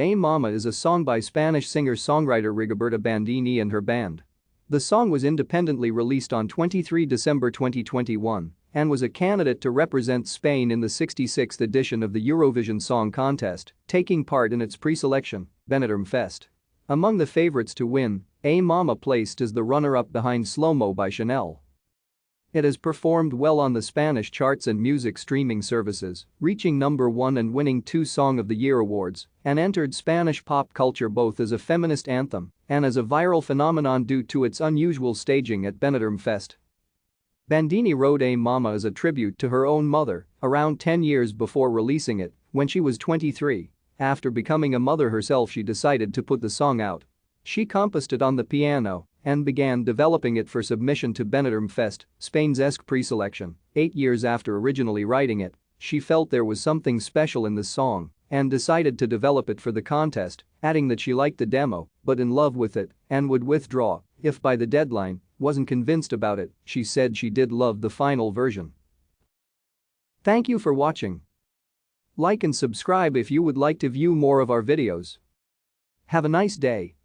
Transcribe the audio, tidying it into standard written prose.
Mamá is a song by Spanish singer-songwriter Rigoberta Bandini and her band. The song was independently released on 23 December 2021 and was a candidate to represent Spain in the 66th edition of the Eurovision Song Contest, taking part in its preselection, Benidorm Fest. Among the favorites to win, Mamá placed as the runner-up behind SloMo by Chanel. It has performed well on the Spanish charts and music streaming services, reaching #1 and winning 2 Song of the Year awards, and entered Spanish pop culture both as a feminist anthem and as a viral phenomenon due to its unusual staging at Benidorm Fest. Bandini wrote Mamá as a tribute to her own mother around 10 years before releasing it, when she was 23. After becoming a mother herself, she decided to put the song out. She composed it on the piano and began developing it for submission to Benidorm Fest, Spain's ESC preselection. 8 years after originally writing it, she felt there was something special in the song and decided to develop it for the contest, adding that she liked the demo but in love with it and would withdraw if by the deadline wasn't convinced about it. She said she did love the final version. Thank you for watching. Like and subscribe if you would like to view more of our videos. Have a nice day.